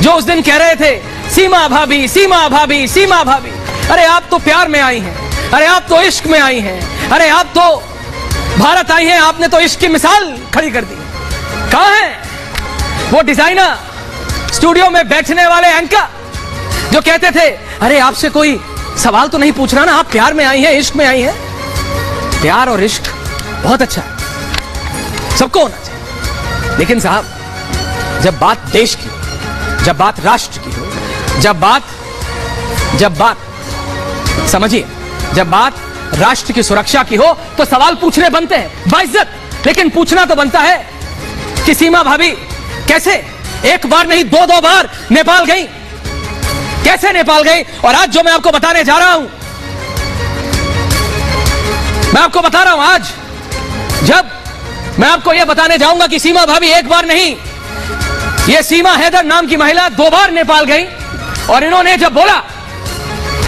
जो उस दिन कह रहे थे सीमा भाभी, सीमा भाभी, सीमा भाभी, अरे आप तो प्यार में आई हैं, अरे आप तो इश्क में आई हैं, अरे आप तो भारत आई हैं, आपने तो इश्क की मिसाल खड़ी कर दी। कहां है वो डिजाइनर, स्टूडियो में बैठने वाले एंकर जो कहते थे अरे आपसे कोई सवाल तो नहीं पूछ रहा ना, आप प्यार में आई हैं, इश्क में आई हैं। प्यार और इश्क बहुत अच्छा है, सबको होना चाहिए, लेकिन साहब जब बात देश की, जब बात राष्ट्र की हो, जब बात समझिए, जब बात राष्ट्र की सुरक्षा की हो तो सवाल पूछने बनते हैं बाइज्जत, लेकिन पूछना तो बनता है कि सीमा भाभी कैसे एक बार नहीं दो बार नेपाल गई, कैसे नेपाल गई। और आज जो मैं आपको बताने जा रहा हूं, मैं आपको बता रहा हूं, आज जब मैं आपको यह बताने जाऊंगा कि सीमा भाभी एक बार नहीं, यह सीमा हैदर नाम की महिला 2 बार नेपाल गई, और इन्होंने जब बोला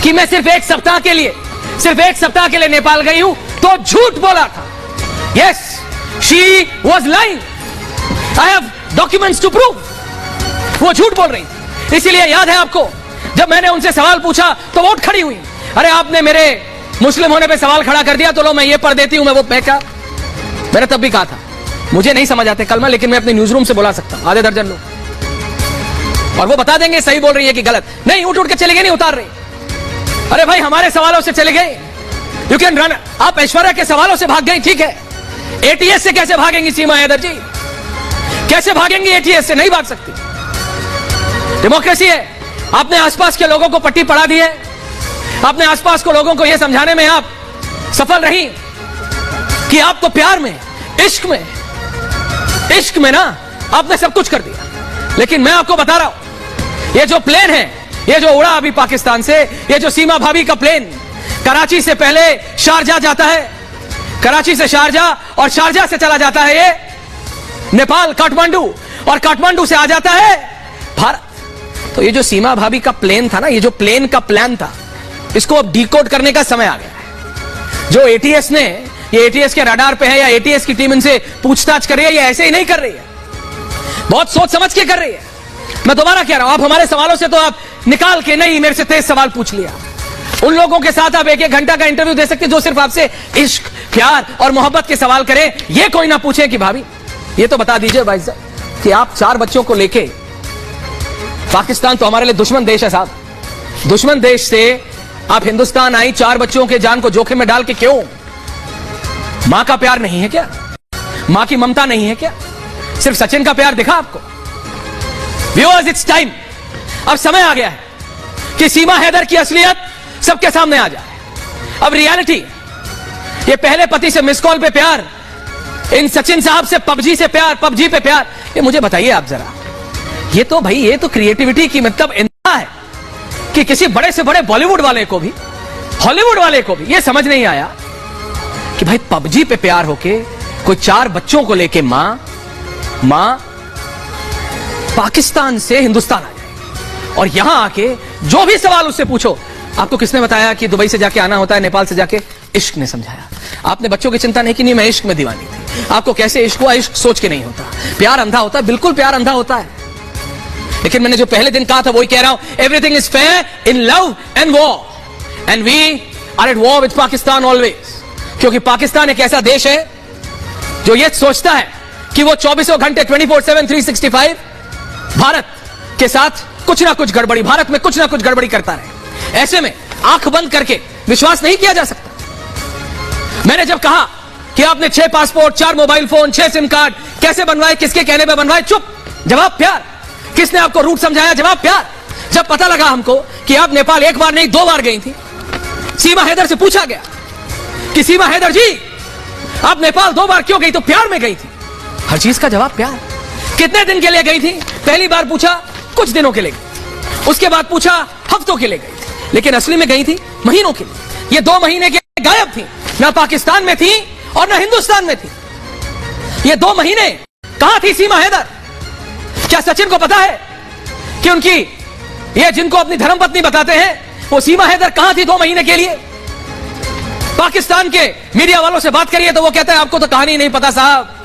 कि मैं सिर्फ एक सप्ताह के लिए नेपाल गई हूं, तो झूठ बोला था। Yes, she was lying, I have documents to prove, वो झूठ बोल रही थी। इसीलिए याद है आपको, जब मैंने उनसे सवाल पूछा तो वो उठ खड़ी हुई, अरे आपने मेरे मुस्लिम होने पे सवाल खड़ा कर दिया, तो लो मैं ये पढ़ देती हूं, मैं वो क्या, मैंने तब भी कहा था मुझे नहीं समझ आते कलमा, लेकिन मैं अपने न्यूज रूम से बुला सकता हूं आधे दर्जन लोग, और वो बता देंगे सही बोल रही है कि गलत। नहीं, उठ के चले गए, नहीं उतार रहे। अरे भाई हमारे सवालों से चले गए, यू कैन रन, आप ऐश्वर्या के सवालों से भाग गई, ठीक है, एटीएस से कैसे भागेंगी सीमा हैदर जी, कैसे भागेंगी एटीएस से, नहीं भाग सकती। डेमोक्रेसी है, आपने आसपास के लोगों को पट्टी पढ़ा दी है, आपने आसपास के लोगों को यह समझाने में आप सफल रही कि आप तो प्यार में, इश्क में ना आपने सब कुछ कर दिया। लेकिन मैं आपको बता रहा हूं, ये जो प्लेन है, ये जो उड़ा अभी पाकिस्तान से, ये जो सीमा भाभी का प्लेन कराची से पहले शारजा जाता है, कराची से शारजा, और शारजा से चला जाता है ये नेपाल काठमांडू, और काठमांडू से आ जाता है भारत। तो ये जो सीमा भाभी का प्लेन था ना, ये जो प्लेन का प्लान था, इसको अब डिकोड करने का समय आ गया है। जो एटीएस ने, ये एटीएस के रडार पे है, या एटीएस की टीम इनसे पूछताछ कर रही है, या ऐसे ही नहीं कर रही है, बहुत सोच समझ के कर रही है। मैं दोबारा कह रहा हूं, आप हमारे सवालों से तो आप निकाल के नहीं मेरे से तेज सवाल पूछ लिया। उन लोगों के साथ आप 1-1 घंटा का इंटरव्यू दे सकते जो सिर्फ आपसे इश्क, प्यार और मोहब्बत के सवाल करें, ये कोई ना पूछे कि भाभी ये तो बता दीजिए भाई साहब कि आप 4 बच्चों को लेके, पाकिस्तान तो हमारे लिए दुश्मन देश है साहब, दुश्मन देश से आप हिंदुस्तान आई 4 बच्चों के जान को जोखिम में डाल के, क्यों? मां का प्यार नहीं है क्या? मां की ममता नहीं है क्या? सिर्फ सचिन का प्यार दिखा आपको? व्यूअर्स, इट्स टाइम, अब समय आ गया है कि सीमा हैदर की असलियत सबके सामने आ जाए। अब रियलिटी, ये पहले पति से मिस कॉल पे प्यार, इन सचिन साहब से पबजी से प्यार, पबजी पे प्यार, ये मुझे बताइए आप जरा, ये तो भाई, ये तो क्रिएटिविटी की मतलब इंतहा है कि किसी बड़े से बड़े बॉलीवुड वाले को भी, हॉलीवुड वाले को भी ये समझ नहीं आया कि भाई पबजी पे प्यार होके कोई 4 बच्चों को लेके मां पाकिस्तान से हिंदुस्तान आ जाए, और यहां आके जो भी सवाल उससे पूछो, आपको किसने बताया कि दुबई से जाके आना होता है, नेपाल से जाके? इश्क ने समझाया। आपने बच्चों की चिंता नहीं की, नहीं मैं इश्क में दीवानी थी। आपको कैसे इश्क हुआ? इश्क सोच के नहीं होता, प्यार अंधा होता है, बिल्कुल प्यार अंधा होता है। लेकिन मैंने जो पहले दिन कहा था वही कह रहा हूं, everything is fair in love and war, and we are at war with Pakistan always. क्योंकि पाकिस्तान एक ऐसा देश है जो ये सोचता है कि वो 24 घंटे 24/7 365 भारत के साथ कुछ ना कुछ गड़बड़ी, भारत में कुछ ना कुछ गड़बड़ी करता रहे। ऐसे में आंख बंद करके विश्वास नहीं किया जा सकता। मैंने जब कहा कि आपने 6 passport, 4 mobile phone, 6 SIM card कैसे बनवाए, किसके कहने पे बनवाए? चुप, जवाब प्यार। किसने आपको रूट समझाया? जवाब प्यार। जब पता लगा हमको कि आप नेपाल 1 बार नहीं 2 बार गई थी, सीमा हैदर से पूछा गया कि सीमा हैदर जी आप नेपाल 2 बार क्यों गई? तो प्यार में गई थी। हर चीज का जवाब प्यार। कितने दिन के लिए गई थी? पहली बार पूछा कुछ दिनों के लिए गई, उसके बाद पूछा हफ्तों के लिए गई थी, लेकिन असली में गई थी महीनों के लिए। ये 2 महीने के गायब थी, ना पाकिस्तान में थी और ना हिंदुस्तान में थी। ये 2 महीने कहां थी सीमा हैदर? क्या सचिन को पता है कि उनकी, ये जिनको अपनी धर्मपत्नी बताते हैं, वो सीमा हैदर कहां थी 2 महीने के लिए? पाकिस्तान के मीडिया वालों से बात करिए तो वो कहता है आपको तो कहानी नहीं पता साहब,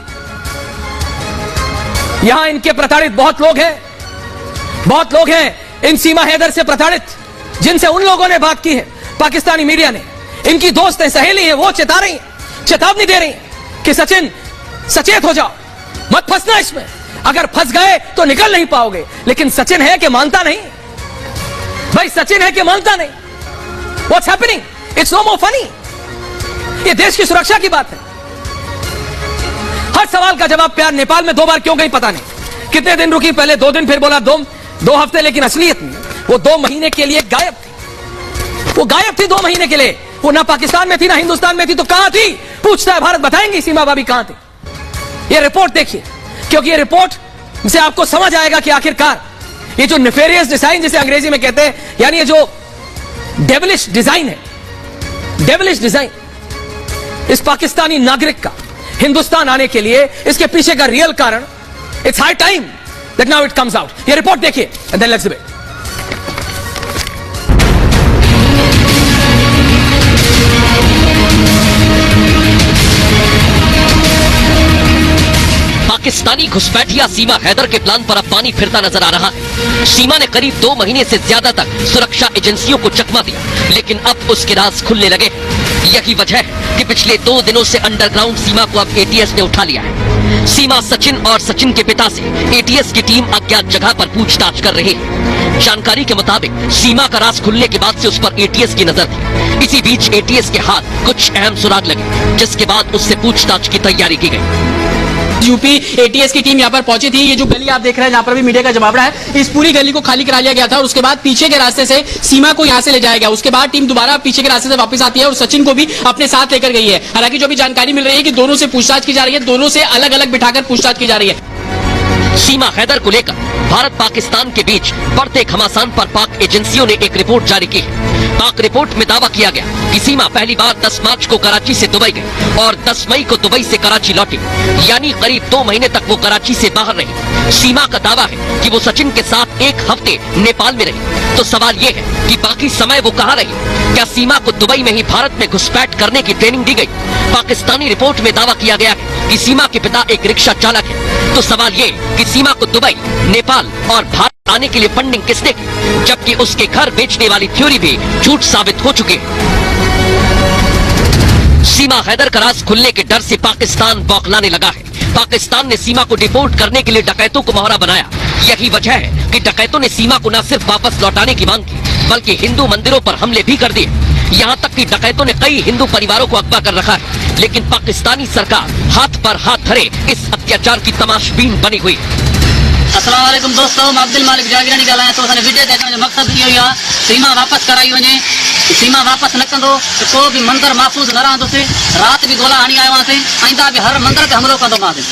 यहां इनके प्रताड़ित बहुत लोग हैं, बहुत लोग हैं इन सीमा हैदर से प्रताड़ित, जिनसे उन लोगों ने बात की है, पाकिस्तानी मीडिया ने, इनकी दोस्त है, सहेली है, वो चेता रही है, चेतावनी दे रही है कि सचिन सचेत हो जाओ, मत फंसना इसमें, अगर फंस गए तो निकल नहीं पाओगे। लेकिन सचिन है कि मानता नहीं, भाई सचिन है कि मानता नहीं। What's happening? It's no more funny. ये देश की सुरक्षा की बात है। हर सवाल का जवाब प्यार नेपाल में 2 बार क्यों गई पता नहीं, कितने दिन रुकी, पहले 2 दिन, फिर बोला 2 हफ्ते, लेकिन असलियत में वो 2 महीने के लिए गायब थी। वो गायब थी 2 महीने के लिए। वो ना पाकिस्तान में थी ना हिंदुस्तान में थी, तो कहां थी? पूछता है भारत, बताएंगी सीमा भाभी कहां थी। ये रिपोर्ट देखिए, क्योंकि ये रिपोर्ट से आपको समझ आएगा कि आखिरकार ये जो नेफेरियस डिजाइन जिसे अंग्रेजी में कहते हैं, यानी ये जो डेविलिश डिजाइन है, डेविलिश डिजाइन इस पाकिस्तानी नागरिक का हिंदुस्तान आने के लिए, इसके पीछे का रियल कारण, it's high time that now it comes out. ये रिपोर्ट देखिए and then let's debate. Pakistani घुसपैठिया सीमा हैदर के प्लान पर अब पानी फिरता नजर आ रहा है। सीमा ने करीब 2 महीने से ज्यादा तक सुरक्षा एजेंसियों को चकमा दिया, लेकिन अब उसके राज खुलने लगे। यही वजह है कि पिछले 2 दिनों से अंडरग्राउंड सीमा को अब एटीएस ने उठा लिया है। सीमा सचिन और सचिन के पिता से एटीएस की टीम अज्ञात जगह पर पूछताछ कर रही है। जानकारी के मुताबिक सीमा का राज खुलने के बाद से उस पर एटीएस की नजर थी। इसी बीच एटीएस के हाथ कुछ अहम सुराग लगे, जिसके बाद उससे पूछताछ की तैयारी की गई। यूपी एटीएस की टीम यहाँ पर पहुंची थी। ये जो गली आप देख रहे हैं जहाँ पर भी मीडिया का जमावड़ा है, इस पूरी गली को खाली करा लिया गया था और उसके बाद पीछे के रास्ते से सीमा को यहाँ से ले जाया गया। उसके बाद टीम दोबारा पीछे के रास्ते से वापस आती है और सचिन को भी अपने साथ लेकर गई है। हालांकि जो भी जानकारी मिल रही है कि दोनों से पूछताछ की जा रही है, दोनों से अलग अलग बिठाकर पूछताछ की जा रही है। सीमा हैदर को लेकर भारत पाकिस्तान के बीच बढ़ते घमासान पर पाक एजेंसियों ने एक रिपोर्ट जारी की है। पाक रिपोर्ट में दावा किया गया कि सीमा पहली बार 10 मार्च को कराची से दुबई गई और 10 मई को दुबई से कराची लौटी, यानी करीब 2 महीने तक वो कराची से बाहर रही। सीमा का दावा है कि वो सचिन के साथ 1 हफ्ते नेपाल में रही। तो सवाल ये है कि बाकी समय वो कहाँ रही? क्या सीमा को दुबई में ही भारत में घुसपैठ करने की ट्रेनिंग दी गई? पाकिस्तानी रिपोर्ट में दावा किया गया है कि सीमा के पिता एक रिक्शा चालक है। तो सवाल ये कि सीमा को दुबई, नेपाल और भारत आने के लिए फंडिंग किसने की, जबकि उसके घर बेचने वाली थ्योरी भी झूठ साबित हो चुकी है। सीमा हैदर का राज खुलने के डर से पाकिस्तान बौखलाने लगा है। पाकिस्तान ने सीमा को डिपोर्ट करने के लिए डकैतों को मोहरा बनाया। यही वजह है कि डकैतों ने सीमा को न सिर्फ वापस लौटाने की मांग की, बल्कि हिंदू मंदिरों पर हमले भी कर दिए। यहाँ तक कि डकैतों ने कई हिंदू परिवारों को अगवा कर रखा है। लेकिन पाकिस्तानी सरकार हाथ पर हाथ धरे इस अत्याचार की तमाशबीन बनी हुई। अस्सलाम वालेकुम दोस्तों, मैं अब्दुल मालिक जागीरानी ॻाल्हायां थो। असांजो वीडियो देखण जो मक़सदु इहो ई आहे, सीमा वापसि कराई वञे। सीमा वापसि न कंदो त को बि मंदरु महफ़ूज़ न रहंदुसि। राति बि गोला हणी आयो हुआसीं, आईंदा बि हर मंदर ते हमिलो कंदोमांसि।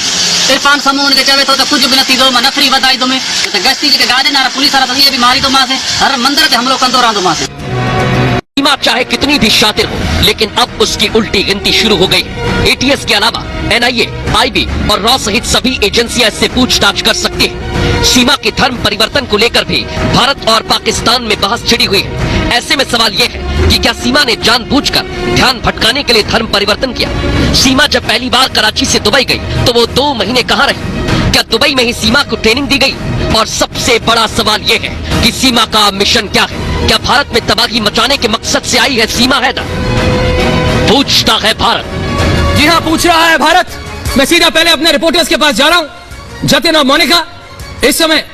इरफान समूह हुनखे चवे थो त कुझु बि न थींदो, मां नफ़री वधाईंदुमि, त गश्ती जेके गाॾियुनि वारा पुलिस वारा इहे बि मारींदोमांसि, हर मंदर ते हमिलो कंदो रहंदोमांसि। सीमा चाहे कितनी भी शातिर हो, लेकिन अब उसकी उल्टी गिनती शुरू हो गई। एटीएस के अलावा एनआईए, आईबी और रॉ सहित सभी एजेंसियां इससे पूछताछ कर सकती हैं। सीमा के धर्म परिवर्तन को लेकर भी भारत और पाकिस्तान में बहस छिड़ी हुई है। ऐसे में सवाल यह है कि क्या सीमा ने जानबूझकर ध्यान भटकाने के लिए धर्म परिवर्तन किया? सीमा जब पहली बार कराची से दुबई गई तो वो 2 महीने कहाँ रही? क्या दुबई में ही सीमा को ट्रेनिंग दी गई? और सबसे बड़ा सवाल यह है कि सीमा का मिशन क्या है? क्या भारत में तबाही मचाने के मकसद से आई है सीमा हैदर? पूछता है भारत। जी हाँ, पूछ रहा है भारत। मैं सीधा पहले अपने रिपोर्टर्स के पास जा रहा हूं, जतिन और मोनिका। इस समय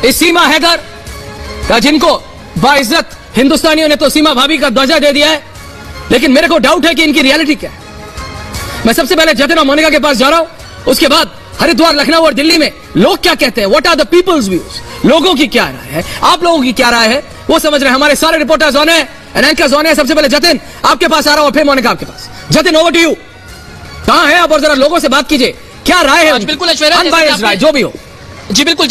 इस सीमा हैदर का, जिनको बाइज्जत हिंदुस्तानियों ने तो सीमा भाभी का दर्जा दे दिया है, लेकिन मेरे को डाउट है कि इनकी रियलिटी क्या है। मैं सबसे पहले जतिन और मोनिका के पास जा रहा हूं, उसके बाद हरिद्वार, लखनऊ और दिल्ली में लोग क्या कहते हैं, what are the people's views, लोगों की क्या राय है, आप लोगों की क्या राय है, वो समझ रहे हैं। हमारे सारे रिपोर्टर्स ऑन है, एंकर्स ऑन है। सबसे पहले जतिन आपके पास आ रहा हूं, फिर मोनिका आपके पास। Jatin, over to you. कहां है आप और जरा लोगों से बात कीजिए, क्या राय है? बिल्कुल ऐश्वर्या, राय जो भी हो। जी बिल्कुल,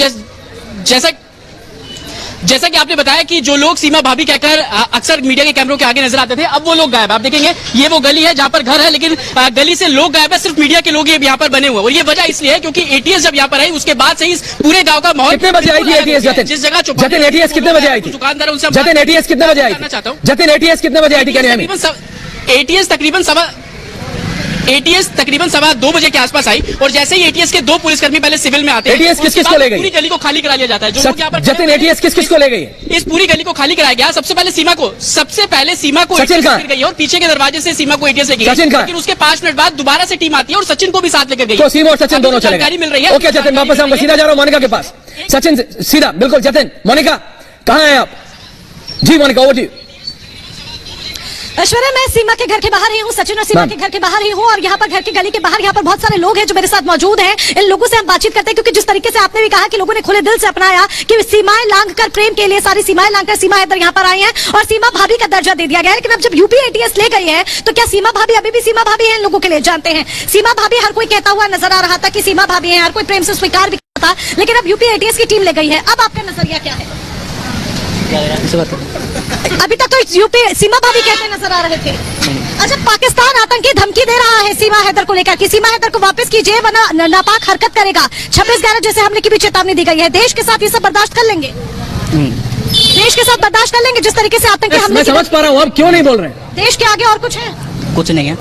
जैसा कि आपने बताया कि जो लोग सीमा भाभी कहकर अक्सर मीडिया के कैमरों के आगे नजर आते थे, अब वो लोग गायब। आप देखेंगे ये वो गली है जहां पर घर है, लेकिन गली से लोग गायब है, सिर्फ मीडिया के लोग यहाँ पर बने हुए। और ये वजह इसलिए है क्योंकि एटीएस जब यहाँ पर आई उसके बाद से इस पूरे गांव का माहौल। कितने बजे आई थी एटीएस? जिस जगह जतिन एटीएस कितने बजे आई थी? दुकानदार उनसे जतिन एटीएस कितने बजे आई थी? चाहता हूँ जतिन एटीएस कितने बजे आई थी? एटीएस तकरीबन एटीएस तकरीबन 2:15 बजे के आसपास आई और जैसे ही एटीएस के 2 पुलिसकर्मी पहले सिविल में आते हैं, ATS किस-किस को ले गई? पूरी गली को खाली करा लिया जाता है। जो लोग यहाँ पर जतिन ATS किस को ले गई है? इस पूरी गली को खाली कराया गया। सबसे पहले सीमा को सचिन कहाँ? गई और पीछे के दरवाजे से सीमा को एटीएस लेके सचिन कहाँ? लेकिन उसके 5 मिनट बाद दोबारा से टीम आती है और सचिन को भी साथ लेकर गई। तो सीमा और सचिन दोनों चले जानकारी गए। मिल रही है। ओके जतिन, वापस हम सीधा जा रहा हूँ मोनिका के पास। सचिन सीधा, बिल्कुल जतिन। मोनिका कहाँ हैं आप? जी Monica, over to you. Aishwarya, मैं सीमा के घर के बाहर ही हूँ, सचिन और सीमा के घर के बाहर ही हूँ और यहाँ पर घर की गली के बाहर यहाँ पर बहुत सारे लोग हैं जो मेरे साथ मौजूद हैं। इन लोगों से हम बातचीत करते हैं क्योंकि जिस तरीके से आपने भी कहा कि लोगों ने खुले दिल से अपनाया कि सीमाएं लांघ कर प्रेम के लिए सारी सीमाएं लांघ कर सीमा हैदर यहाँ पर आई हैं और सीमा भाभी का दर्जा दे दिया गया है। लेकिन अब जब यूपी एटीएस ले गई है तो क्या सीमा भाभी अभी भी सीमा भाभी है? इन लोगों के लिए जानते हैं। सीमा भाभी हर कोई कहता हुआ नजर आ रहा था कि सीमा भाभी है, हर कोई प्रेम से स्वीकार भी करता था, लेकिन अब यूपी एटीएस की टीम ले गई है। अब आपका नजरिया क्या है? अभी तक तो यूपी सीमा भाभी कहते नजर आ रहे थे। अच्छा, पाकिस्तान आतंकी धमकी दे रहा है सीमा हैदर को लेकर कि सीमा हैदर को वापस कीजिए वरना नापाक हरकत करेगा। 26/11 जैसे हमले की भी चेतावनी दी गई है। देश के साथ ये सब बर्दाश्त कर लेंगे? देश के साथ बर्दाश्त कर लेंगे जिस तरीके से आतंकी हमले? मैं समझ पा रहा हूँ, आप क्यों नहीं बोल रहे हैं? देश के आगे और कुछ है? कुछ नहीं है।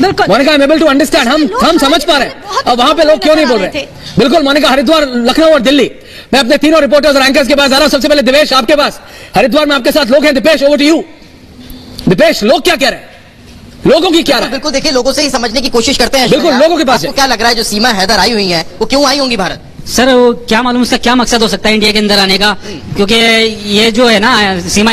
बिल्कुल Monika, I am able to understand. हम समझ पा रहे हैं। अब वहां पे लोग क्यों नहीं बोल रहे? बिल्कुल मोनिका, हरिद्वार, लखनऊ और दिल्ली, मैं अपने तीनों रिपोर्टर्स और एंकर्स के पास आ रहा हूं। सबसे पहले दिपेश आपके पास। हरिद्वार में आपके साथ लोग हैं। Dipesh, over to you. Dipesh, लोग क्या कह रहे हैं? लोगों की क्या राय? बिल्कुल, देखिए, लोगों से ही समझने की कोशिश करते हैं। बिल्कुल, लोगों के पास आपको है। क्या लग रहा है जो सीमा हैदर आई हुई है वो क्यों आई होंगी भारत? सर वो क्या मालूम उसका क्या मकसद हो सकता है इंडिया के अंदर आने का, क्योंकि ये जो है ना सीमा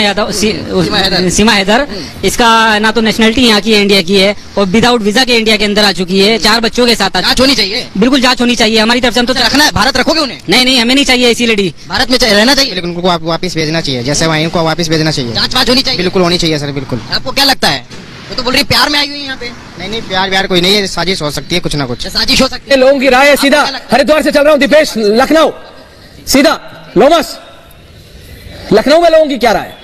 हैदर इसका ना तो नेशनलिटी यहाँ की है, इंडिया की है, और विदाउट वीजा के इंडिया के अंदर आ चुकी है। 4 बच्चों के साथ जांच होनी चाहिए। बिल्कुल जांच होनी चाहिए हमारी तरफ से। हम तो रखना है, भारत रखोगे उन्हें? नहीं, हमें नहीं चाहिए ऐसी लेडी। भारत में रहना चाहिए, लेकिन उनको वापस भेजना चाहिए, जैसे वहीं उनको वापस भेजना चाहिए। जांच होनी चाहिए। बिल्कुल होनी चाहिए सर, बिल्कुल। आपको क्या लगता है? वो तो बोल रही प्यार में आई हुई है यहाँ पे। नहीं, प्यार कोई नहीं है, साजिश हो सकती है, कुछ ना कुछ साजिश हो सकती ये है। लोगों की राय है। सीधा हरिद्वार से चल रहा हूं। दिपेश, लखनऊ, सीधा लोमस, लखनऊ में लोगों की क्या राय है?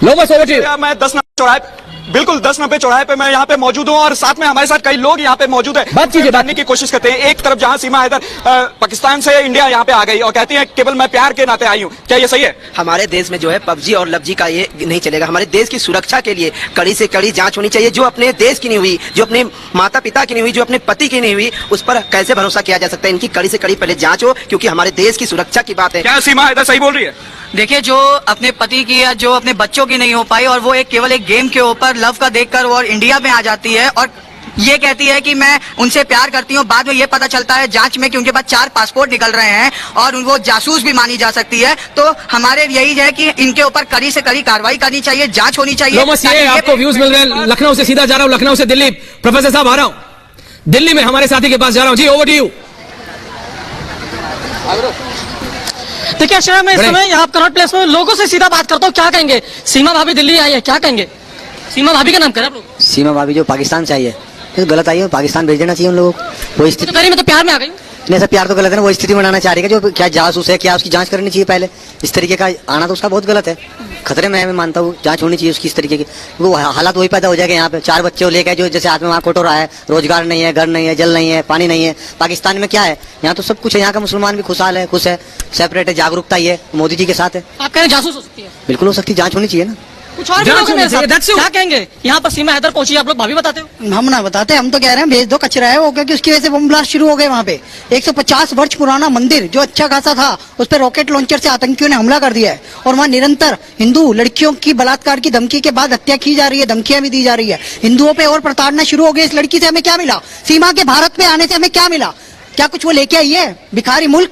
Lomas, over to you. मैं 10 नंबर चौराहे, बिल्कुल 10 नंबर चौराहे पे मैं यहाँ पे मौजूद हूँ और साथ में हमारे साथ कई लोग यहाँ पे मौजूद है। बात कीजिए, जानने की कोशिश करते हैं। एक तरफ जहाँ सीमा हैदर पाकिस्तान से इंडिया यहाँ पे आ गई और कहती है केवल मैं प्यार के नाते आई हूँ, क्या ये सही है? हमारे देश में जो है पबजी और लवजी का ये नहीं चलेगा। हमारे देश की सुरक्षा के लिए कड़ी से कड़ी जांच होनी चाहिए। जो अपने देश की नहीं हुई, जो अपने माता पिता की नहीं हुई, जो अपने पति की नहीं हुई, उस पर कैसे भरोसा किया जा सकता है? इनकी कड़ी से कड़ी पहले जांच हो, क्योंकि हमारे देश की सुरक्षा की बात है। क्या सीमा हैदर सही बोल रही है? देखिए, जो अपने पति की या जो अपने बच्चों की नहीं हो पाई और वो केवल एक गेम के ऊपर लव का देखकर और इंडिया में आ जाती है और ये कहती है कि मैं उनसे प्यार करती हूँ। बाद में ये पता चलता है जांच में कि उनके पास 4 पासपोर्ट निकल रहे हैं और वो जासूस भी मानी जा सकती है। तो हमारे यही है कि इनके ऊपर कड़ी से कड़ी कार्रवाई करनी चाहिए, जांच होनी चाहिए। लोमस, ये आपको व्यूज मिल रहे हैं। लखनऊ से सीधा जा रहा हूँ, लखनऊ से दिल्ली। प्रोफेसर साहब आ रहा हूँ दिल्ली में, हमारे साथी के पास जा रहा हूँ। जी, ओवर टू यू। देखिए ऐश्वर्या, मैं इस समय यहाँ कनॉट प्लेस में लोगों से सीधा बात करता हूँ। क्या कहेंगे? सीमा भाभी दिल्ली आई है, क्या कहेंगे? सीमा भाभी का नाम करें आप लोग? सीमा भाभी जो पाकिस्तान से आई है, तो गलत आई है, पाकिस्तान भेज देना चाहिए उन लोगों को। वो स्थिति मैं तो प्यार में आ गई। नहीं सर, प्यार तो गलत है ना। वो स्थिति बनाना चाह रही है जो क्या जासूस है, क्या उसकी जांच करनी चाहिए पहले। इस तरीके का आना तो उसका बहुत गलत है। खतरे में है, मैं मानता हूँ। जांच होनी चाहिए उसकी इस तरीके की। वो हालात वही पैदा हो जाएगा यहाँ पे। 4 बच्चे लेकर जो जैसे आदमी वहाँ कोटो रहा है, रोजगार नहीं है, घर नहीं है, जल नहीं है, पानी नहीं है। पाकिस्तान में क्या है? यहाँ तो सब कुछ है। यहाँ का मुसलमान भी खुशहाल है, खुश है, सेपरेट है, जागरूकता ही है, मोदी जी के साथ है। आप कह रहे हैं जासूस हो सकती है? बिल्कुल हो सकती है, जांच होनी चाहिए ना। कुछ और भी लोग हैं मेरे साथ। क्या कहेंगे? यहाँ पर सीमा हैदर पहुंची, आप लोग भाभी बताते हो? हम ना बताते, हम तो कह रहे हैं भेज दो, कचरा है वो, क्योंकि उसकी वजह से बम ब्लास्ट शुरू हो गए वहाँ पे। 150 वर्ष पुराना मंदिर जो अच्छा खासा था, उस पर रॉकेट लॉन्चर से आतंकियों ने हमला कर दिया है और वहाँ निरंतर हिंदू लड़कियों की बलात्कार की धमकी के बाद हत्या की जा रही है, धमकियां भी दी जा रही है। हिंदुओं पे और प्रताड़ना शुरू हो गई। इस लड़की से हमें क्या मिला? सीमा के भारत में आने से हमें क्या मिला? क्या कुछ वो लेके आई है? भिखारी मुल्क,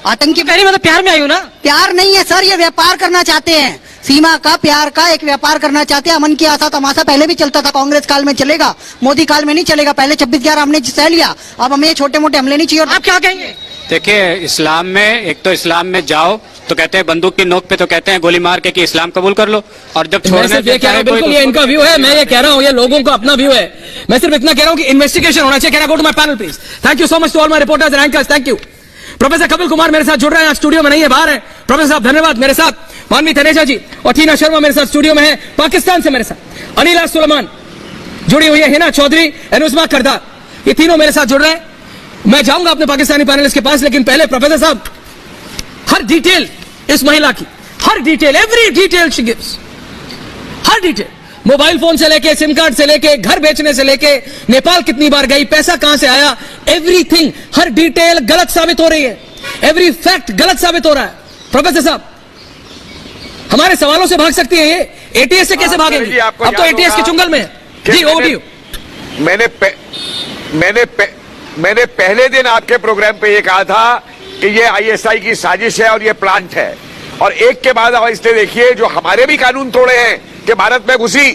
आतंकी। मैं तो प्यार में आई हूँ ना। प्यार नहीं है सर, ये व्यापार करना चाहते हैं। सीमा का प्यार का एक व्यापार करना चाहते हैं। अमन की आशा तमाशा पहले भी चलता था, कांग्रेस काल में चलेगा, मोदी काल में नहीं चलेगा। पहले 26/11 हमने सह लिया, अब हमें छोटे मोटे हमले नहीं चाहिए। और आप क्या कहेंगे? देखिए, इस्लाम में एक तो इस्लाम में जाओ तो कहते हैं बंदूक की नोक पे तो कहते हैं गोली मार के कि इस्लाम कबूल कर लो, और जब छोड़ने बिल्कुल ये इनका व्यू है। मैं ये कह रहा हूँ, ये लोगों का अपना व्यू है। मैं सिर्फ इतना कह रहा हूँ कि इन्वेस्टिगेशन होना चाहिए। Can I go to my panel please? Thank you so much to all my reporters and anchors. Thank you. Professor Kapil Kumar मेरे साथ जुड़ रहे हैं, आज स्टूडियो में नहीं है, बाहर है। प्रोफेसर साहब धन्यवाद। मेरे साथ मानवी तनेजा जी और टीना शर्मा मेरे साथ स्टूडियो में है, पाकिस्तान से मेरे साथ। अनिला सुलेमान जुड़ी हुई है, हिना चौधरी, एनुस्मा करदार, ये तीनों मेरे साथ जुड़ रहे हैं। मैं जाऊंगा अपने पाकिस्तानी पैनलिस्ट के पास, लेकिन पहले प्रोफेसर साहब हर डिटेल इस महिला की, हर detail, every detail she gives, हर डिटेल। मोबाइल फोन से लेके, सिम कार्ड से लेके, घर बेचने से लेके, नेपाल कितनी बार गई, पैसा कहां से आया, एवरीथिंग, हर डिटेल गलत साबित हो रही है, एवरी फैक्ट गलत साबित हो रहा है। प्रोफेसर साहब, हमारे सवालों से भाग सकती है ये, एटीएस से कैसे भागेंगे? अब तो एटीएस के चुंगल में है। जी, ओवर टू यू। मैंने पहले दिन आपके प्रोग्राम पे ये कहा था कि ये आईएसआई की साजिश है और ये प्लांट है, और एक के बाद अब इसलिए देखिए जो हमारे भी कानून तोड़े हैं कि भारत में घुसी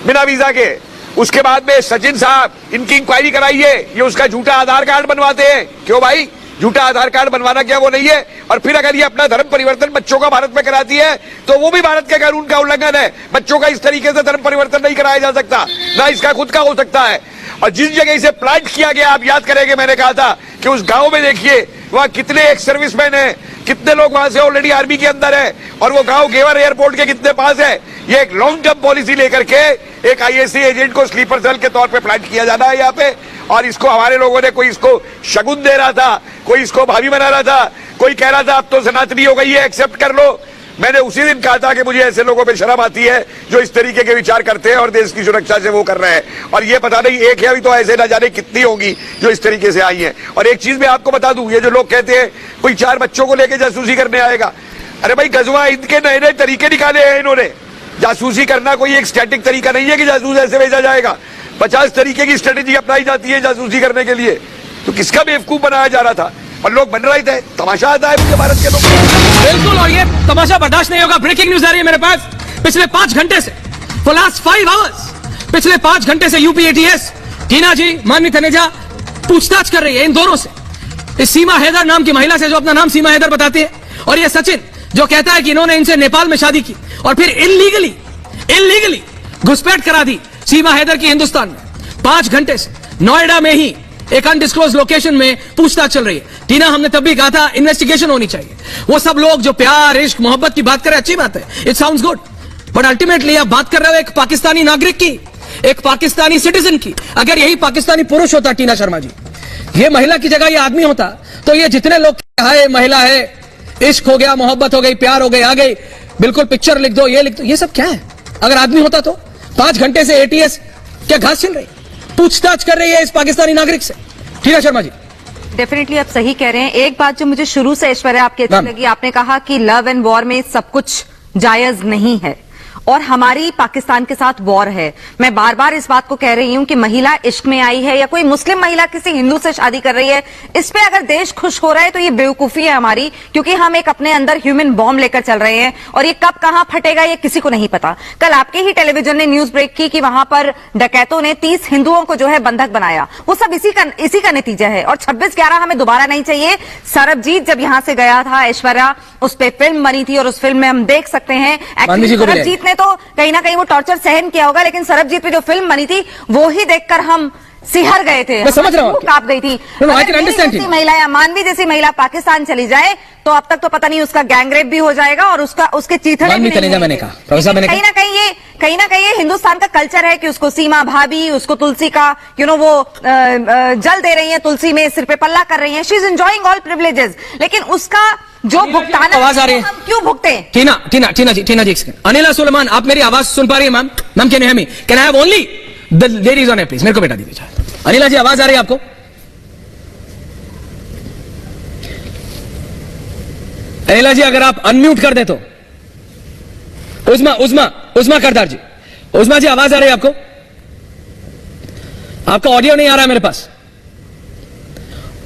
बिना वीजा के, उसके बाद में सचिन साहब इनकी इंक्वायरी कराइए, ये उसका झूठा आधार कार्ड बनवाते हैं। क्यों भाई, झूठा आधार कार्ड बनवाना क्या वो नहीं है? और फिर अगर ये अपना धर्म परिवर्तन बच्चों का भारत में कराती है तो वो भी भारत के कानून का उल्लंघन है। बच्चों का इस तरीके से धर्म परिवर्तन नहीं कराया जा सकता, ना इसका खुद का हो सकता है। और जिस जगह इसे प्लांट किया गया, आप याद करेंगे मैंने कहा था कि उस गांव में देखिए वहां कितने एक सर्विसमैन हैं, कितने लोग वहां से ऑलरेडी आर्मी के अंदर है, और वो गांव गेवर एयरपोर्ट के कितने पास है। ये एक लॉन्ग टर्म पॉलिसी लेकर के एक आईएससी एजेंट को स्लीपर सेल के तौर पे प्लांट किया जाना है यहाँ पे, और इसको हमारे लोगों ने, कोई इसको शगुन दे रहा था, कोई इसको भाभी बना रहा था, कोई कह रहा था अब तो सनातनी हो गई है, एक्सेप्ट कर लो। मैंने उसी दिन कहा था कि मुझे ऐसे लोगों पे शर्म आती है जो इस तरीके के विचार करते हैं और देश की सुरक्षा से वो कर रहे हैं। और ये पता नहीं एक है अभी तो ऐसे ना जाने कितनी होंगी जो इस तरीके से आई हैं। और एक चीज मैं आपको बता दूं, ये जो लोग कहते हैं कोई 4 बच्चों को लेके जासूसी करने आएगा, अरे भाई गजवा हिंद के नए नए तरीके निकाले हैं इन्होंने। जासूसी करना कोई एक स्टैटिक तरीका नहीं है कि जासूस ऐसे भेजा जाएगा, 50 तरीके की स्ट्रेटेजी अपनाई जाती है जासूसी करने के लिए। तो किसका बेवकूफ बनाया जा रहा था और लोग बन रहे थे, तमाशा आता है मुझे भारत के लोग। बिल्कुल, और ये तमाशा बर्दाश्त नहीं होगा। ब्रेकिंग न्यूज आ रही है मेरे पास, पिछले 5 घंटे से, फॉर लास्ट 5 आवर्स, पिछले 5 घंटे से यूपी एटीएस टीना जी, मानवी तनेजा पूछताछ कर रही है इन दोनों से, इस सीमा हैदर नाम की महिला से जो अपना नाम सीमा हैदर बताती है, और ये सचिन जो कहता है कि इन्होंने इनसे नेपाल में शादी की और फिर इलीगली घुसपैठ करा दी सीमा हैदर की हिंदुस्तान में। 5 घंटे से नोएडा में ही एक अनडिस्क्लोज लोकेशन में पूछताछ चल रही है। टीना, हमने तब भी कहा था इन्वेस्टिगेशन होनी चाहिए। वो सब लोग जो प्यार, इश्क, मोहब्बत की बात कर रहे हैं, अच्छी बात है, it sounds good, but ultimately आप बात कर रहे हो एक पाकिस्तानी नागरिक की, एक पाकिस्तानी सिटीजन की। अगर यही पाकिस्तानी पुरुष होता टीना शर्मा जी, ये महिला की जगह ये आदमी होता, तो ये जितने लोग है, महिला है, इश्क हो गया, मोहब्बत हो गई, प्यार हो गई, आ गई, बिल्कुल पिक्चर लिख दो, ये लिख दो, ये सब क्या है? अगर आदमी होता तो 5 घंटे से एटीएस क्या घास छिल रही, पूछताछ कर रही है इस पाकिस्तानी नागरिक से। टीना शर्मा जी, डेफिनेटली आप सही कह रहे हैं। एक बात जो मुझे शुरू से ऐश्वर्या आपकी अच्छी लगी, आपने कहा कि लव एंड वॉर में सब कुछ जायज नहीं है और हमारी पाकिस्तान के साथ वॉर है। मैं बार बार इस बात को कह रही हूं कि महिला इश्क में आई है या कोई मुस्लिम महिला किसी हिंदू से शादी कर रही है, इस पे अगर देश खुश हो रहा है तो ये बेवकूफी है हमारी, क्योंकि हम एक अपने अंदर ह्यूमन बॉम्ब लेकर चल रहे हैं और ये कब कहां फटेगा ये किसी को नहीं पता। कल आपके ही टेलीविजन ने न्यूज ब्रेक की कि वहां पर डकैतों ने 30 हिंदुओं को जो है बंधक बनाया, वो सब इसी का नतीजा है। और 26/11 हमें दोबारा नहीं चाहिए। सरबजीत जब यहां से गया था, ऐश्वर्या, उस पर फिल्म बनी थी और उस फिल्म में हम देख सकते हैं एक्चुअली सरबजीत ने तो कहीं ना कहीं वो टॉर्चर सहन किया होगा, लेकिन सरबजीत पे जो फिल्म बनी थी वो ही देखकर हम सिहर गए थे, मैं समझ रहा हूं, कांप गई थी। जैसी महिला या मानवी जैसी महिला पाकिस्तान चली जाए तो अब तक तो पता नहीं उसका गैंगरेप भी हो जाएगा और उसके चीथड़े भी नहीं। मैंने कहा कहीं ना कहीं ये हिंदुस्तान का कल्चर है कि उसको सीमा भाभी, उसको तुलसी का वो जल दे रही है, तुलसी में सिर पे पल्ला कर रही है, she is enjoying all privileges, लेकिन उसका जो भुगतान आवाज आ रही है, हम क्यों भुगते? टीना जी, अनिला सुलेमान, आप मेरी आवाज सुन पा रही है? Ma'am can you hear me? Can I have only the ladies on air please? मेरे को बेटा दीजिए। अनिला जी, आवाज आ रही है आपको? अनिला जी, अगर आप अनम्यूट कर दे तो। उस्मा करदार जी, उस्मा जी, आवाज आ रही है आपको? आपका ऑडियो नहीं आ रहा है मेरे पास,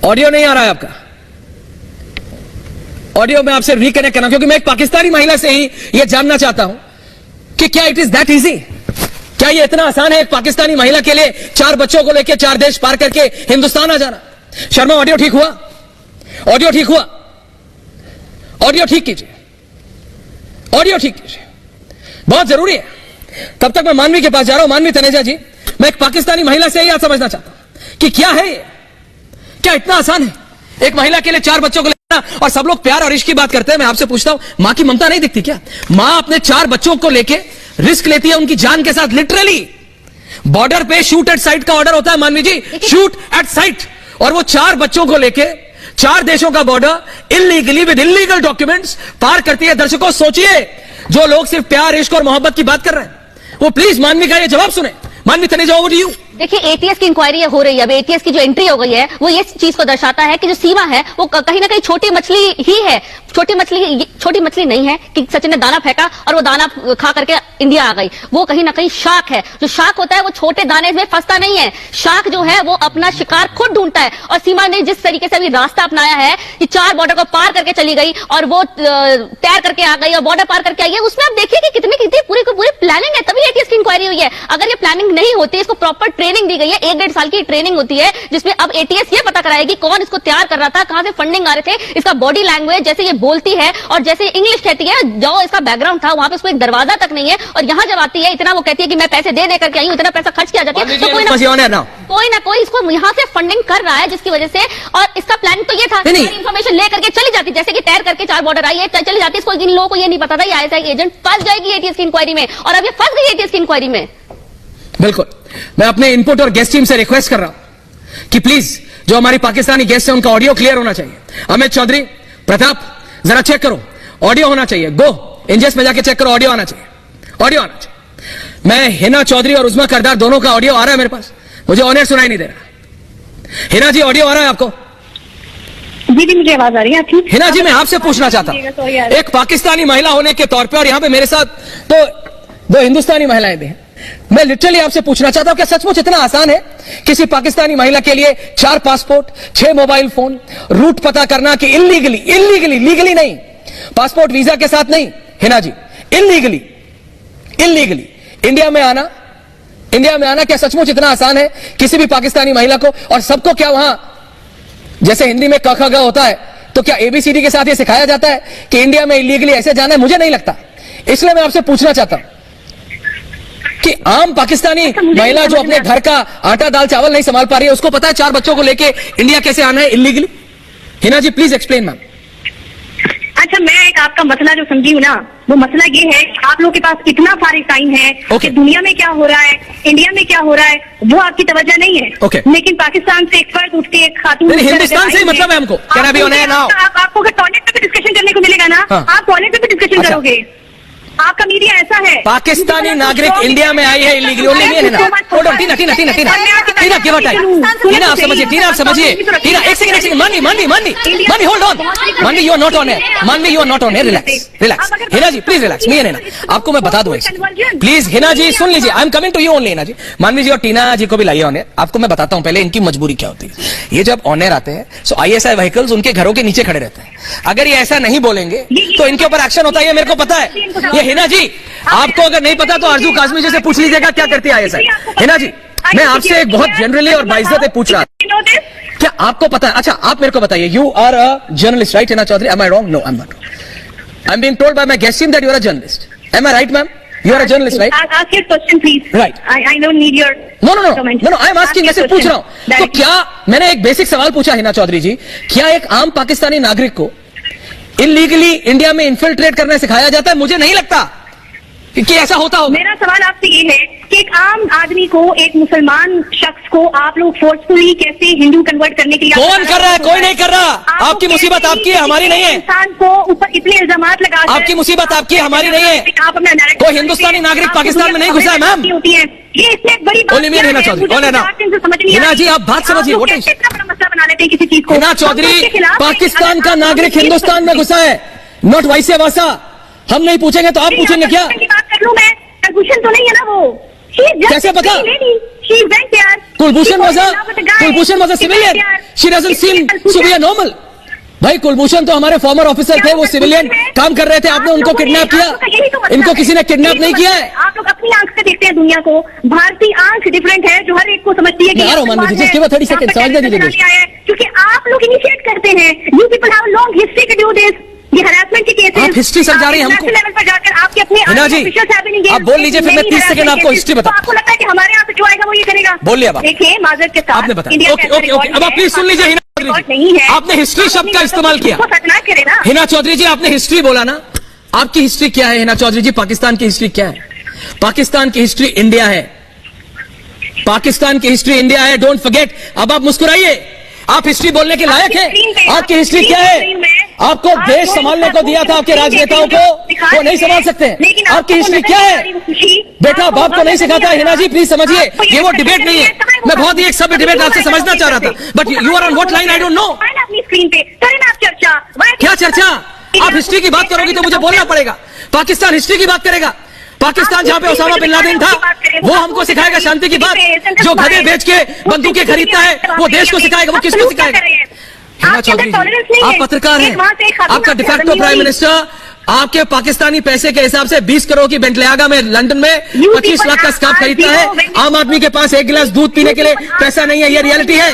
ऑडियो नहीं आ रहा है आपका ऑडियो। मैं आपसे रिकनेक्ट करना, क्योंकि मैं एक पाकिस्तानी महिला से ही यह जानना चाहता हूं कि क्या इट इज दैट इजी, क्या ये इतना आसान है एक पाकिस्तानी महिला के लिए 4 बच्चों को लेकर 4 देश पार करके हिंदुस्तान आ जाना? शर्मा, ऑडियो ठीक हुआ? ऑडियो ठीक हुआ? ऑडियो ठीक कीजिए, ऑडियो ठीक कीजिए, बहुत जरूरी है। तब तक मैं मानवी के पास जा रहा हूं। मानवी तनेजा जी, मैं एक पाकिस्तानी महिला से यह समझना चाहता हूं कि क्या है ये, क्या इतना आसान है एक महिला के लिए 4 बच्चों को लेना? और सब लोग प्यार और इश्क की बात करते हैं, मैं आपसे पूछता हूं, मां की ममता नहीं दिखती क्या? मां अपने 4 बच्चों को लेके रिस्क लेती है उनकी जान के साथ, लिटरली। बॉर्डर पे शूट एट साइट का ऑर्डर होता है मानवी जी, शूट एट साइट, और वो 4 बच्चों को लेके 4 देशों का border illegally with illegal documents पार करती है। दर्शकों सोचिए, जो लोग सिर्फ प्यार, इश्क और मोहब्बत की बात कर रहे हैं, वो प्लीज मानवी का ये जवाब सुने। मानवी तनेजा, ओवर टू यू। देखिए, एटीएस की इंक्वायरी हो रही है। अब एटीएस की जो एंट्री हो गई है वो ये चीज को दर्शाता है कि जो सीमा है वो कहीं ना कहीं छोटी मछली ही है। छोटी मछली नहीं है कि सचिन ने दाना फेंका और वो दाना खा करके इंडिया आ गई। वो कहीं ना कहीं शार्क है। जो शार्क होता है वो छोटे दाने में फंसता नहीं है। शार्क जो है वो अपना शिकार खुद ढूंढता है। और सीमा ने जिस तरीके से अभी रास्ता अपनाया है कि 4 बॉर्डर को पार करके चली गई और वो तैर करके आ गई और बॉर्डर पार करके आई है, उसमें आप देखिए कि कितनी पूरी प्लानिंग है, तभी एटीएस की इंक्वायरी हुई है। अगर ये प्लानिंग नहीं होती, इसको प्रॉपर ट्रेनिंग दी गई है, 1-1.5 साल की ट्रेनिंग होती है जिसमें अब एटीएस ये पता कराएगी कौन इसको तैयार कर रहा था, कहां से फंडिंग आ रहे थे, इसका बॉडी लैंग्वेज, जैसे ये बोलती है और जैसे इंग्लिश कहती है, जो इसका बैकग्राउंड था वहां पे उसको एक दरवाजा तक नहीं है। और यहां जब आती है इतना वो कहती है कि मैं पैसे दे करके आई हूं, इतना पैसा खर्च किया जाता है, तो कोई ना कोई इसको यहां से फंडिंग कर रहा है, जिसकी वजह से। और इसका प्लान तो ये था, इन्फॉर्मेशन लेकर के चली जाती, जैसे कि तैर करके 4 बॉर्डर आई है, चली जाती। इसको इन लोगों को ये नहीं पता था ये आईएसआई एजेंट फंस जाएगी एटीएस की इंक्वायरी में, और अब ये फंस गई एटीएस की इंक्वायरी में। बिल्कुल, मैं अपने इनपुट और गेस्ट टीम से रिक्वेस्ट कर रहा हूं कि प्लीज जो हमारी पाकिस्तानी गेस्ट है उनका ऑडियो क्लियर होना चाहिए। अमित चौधरी, प्रताप, जरा चेक करो, ऑडियो होना चाहिए। गो इंजेस में जाके चेक करो, ऑडियो आना चाहिए, ऑडियो आना चाहिए। मैं हिना चौधरी और उस्मा करदार दोनों का ऑडियो आ रहा है मेरे पास, मुझे ऑनर सुनाई नहीं दे रहा। हिना जी, ऑडियो आ रहा है आपको? जी, मुझे आवाज आ रही है आपकी। हिना जी, मैं आपसे पूछना चाहता हूं, एक पाकिस्तानी महिला होने के तौर पे, और यहां पे मेरे साथ तो 2 हिंदुस्तानी महिलाएं भी हैं, मैं लिटरली आपसे पूछना चाहता हूं, क्या सचमुच इतना आसान है किसी पाकिस्तानी महिला के लिए 4 पासपोर्ट, 6 मोबाइल फोन, रूट पता करना कि इल्लीगली लीगली नहीं, पासपोर्ट वीजा के साथ नहीं, हिना जी, इल्लीगली इंडिया में आना क्या सचमुच इतना आसान है किसी भी पाकिस्तानी महिला को? और सबको क्या वहां जैसे हिंदी में क ख ग होता है, तो क्या ABCD के साथ ये सिखाया जाता है कि इंडिया में इलीगली ऐसे जाना है? मुझे नहीं लगता। इसलिए मैं आपसे पूछना चाहता हूं कि आम पाकिस्तानी महिला जो अपने घर का आटा दाल चावल नहीं संभाल पा रही है, उसको पता है 4 बच्चों को लेके इंडिया कैसे आना है illegally? Hina ji, please explain ma'am. अच्छा, मैं एक आपका मसला जो समझी हूँ ना, वो मसला ये है आप लोग के पास इतना सारे टाइम है कि दुनिया में क्या हो रहा है, इंडिया में क्या हो रहा है, वो आपकी तवज्जो नहीं है। लेकिन पाकिस्तान से एक फर्द उठ के एक खातून, हिंदुस्तान से ही मतलब है हमको। आपको अगर टॉयलेट पे भी डिस्कशन करने को मिलेगा ना, आप टॉयलेट पे भी डिस्कशन करोगे। आपका मीडिया ऐसा है। पाकिस्तानी नागरिक इंडिया में आई है इलीगली, टीना आप समझिए, टीना एक second, Manvi hold on, Manvi you are not on air, relax Hina ji, please relax. नहीं ना, आपको मैं बता दूं, प्लीज हिना जी सुन लीजिए, I am coming to you only. Hina ji, Manvi ji और टीना जी को भी लाइए ऑन एयर। आपको मैं बताता हूं पहले इनकी मजबूरी क्या होती है। ये जब ऑन एयर आते हैं सो ISI व्हीकल्स उनके घरों के नीचे खड़े रहते हैं। अगर ये ऐसा नहीं बोलेंगे तो इनके ऊपर एक्शन होता है, ये मेरे को पता है। ये हिना जी, आपको अगर नहीं पता तो अर्जू काजमी जी से पूछ लीजिएगा क्या करती है ISI। हिना जी, मैं आपसे एक बहुत जनरली और बाइज्जत पूछ रहा हूं, क्या आपको पता है? अच्छा, आप मेरे को बताइए, you are a journalist right Hina Chaudhary? Am I wrong? No, I am not wrong. I am being told by my guest team that you are a journalist. Am I right ma'am? You are a journalist, right? Ask your question, please. Right. I don't need your. No. I am asking. मैं सिर्फ पूछ रहा हूँ। तो क्या मैंने एक basic सवाल पूछा हिना चौधरी जी, क्या एक आम पाकिस्तानी नागरिक को इलीगली इंडिया में इन्फिल्ट्रेट करना सिखाया जाता है? मुझे नहीं लगता कि ऐसा होता होगा। मेरा सवाल आपसे ये है कि एक आम आदमी को, एक मुसलमान शख्स को आप लोग फोर्सफुली कैसे हिंदू कन्वर्ट करने के लिए? कौन कर रहा है? कोई नहीं कर रहा। आपकी मुसीबत आपकी है, हमारी नहीं है। इंसान को ऊपर इतने इल्जामात लगा, आपकी मुसीबत आपकी है, हमारी नहीं है। आप अपना कोई हिंदुस्तानी नागरिक पाकिस्तान में नहीं घुसा है मैम। होती है ये इसमें बड़ी बात हिना चौधरी, हिना जी आप बात समझिए, कितना बड़ा मसला बना लेते हैं किसी चीज को। हिना चौधरी, पाकिस्तान का नागरिक हिंदुस्तान में घुसा है, नॉट वाइसे वर्सा। हम नहीं पूछेंगे तो आप पूछेंगे क्या? बात कर लूं मैं, कुलभूषण तो नहीं है ना वो? कैसे पता? Kulbhushan was a civilian, she doesn't seem to be a normal. भाई कुलभूषण तो हमारे फॉर्मर ऑफिसर थे, वो सिविलियन काम कर रहे थे, आपने उनको किडनैप किया। इनको किसी ने किडनैप नहीं किया है। आप लोग अपनी आंख से देखते हैं दुनिया को, भारतीय आंख डिफरेंट है जो हर एक को समझती है कि 30 सेकंड समझ दीजिए, क्योंकि आप लोग इनिशिएट करते हैं। You people have long history to do this. ये हरासमेंट के केसेस, आप हिस्ट्री सर जा रही है हमको लेवल पर जाकर आपके अपने हिना जी, आप बोल लीजिए, फिर मैं 30 सेकंड आपको हिस्ट्री बता। आपको लगता है कि हमारे यहाँ से जो आएगा वो ये करेगा? बोल लिया। देखिए, माजरत के साथ आपने बताया। ओके, अब आप प्लीज सुन लीजिए हिना चौधरी, आपने हिस्ट्री शब्द का इस्तेमाल किया। हिना चौधरी जी, आपने हिस्ट्री बोला ना, आपकी हिस्ट्री क्या है? हिना चौधरी जी, पाकिस्तान की हिस्ट्री क्या है? पाकिस्तान की हिस्ट्री इंडिया है, पाकिस्तान की हिस्ट्री इंडिया है, डोंट फॉरगेट। अब आप मुस्कुराइए, आप हिस्ट्री बोलने के लायक हैं? आपकी हिस्ट्री क्या है? आपको देश संभालने को दिया था आपके राजनेताओं को, वो नहीं संभाल सकते। आपकी हिस्ट्री क्या है? बेटा बाप को नहीं सिखाता। हिना जी प्लीज समझिए, ये वो डिबेट नहीं है। मैं बहुत ही एक सभ्य डिबेट आपसे समझना चाह रहा था, but you are on what line I don't know. अपनी स्क्रीन पे करें ना आप चर्चा। क्या चर्चा? आप हिस्ट्री की बात करोगी तो मुझे बोलना पड़ेगा। पाकिस्तान हिस्ट्री की बात करेगा। पाकिस्तान जहां पे ओसामा बिन लादेन था वो हमको सिखाएगा शांति की बात। जो गधे बेच के बंदूकें खरीदता है वो देश को सिखाएगा, वो किसको सिखाएगा? हिना चौधरी जी, आप पत्रकार हैं, आपका डिफैक्टो प्राइम मिनिस्टर आपके पाकिस्तानी पैसे के हिसाब से 20 करोड़ की बेंटलेयागा में लंदन में 25 लाख का स्कार्फ खरीदता है। आम आदमी के पास एक गिलास दूध पीने के लिए पैसा नहीं है। ये रियलिटी है,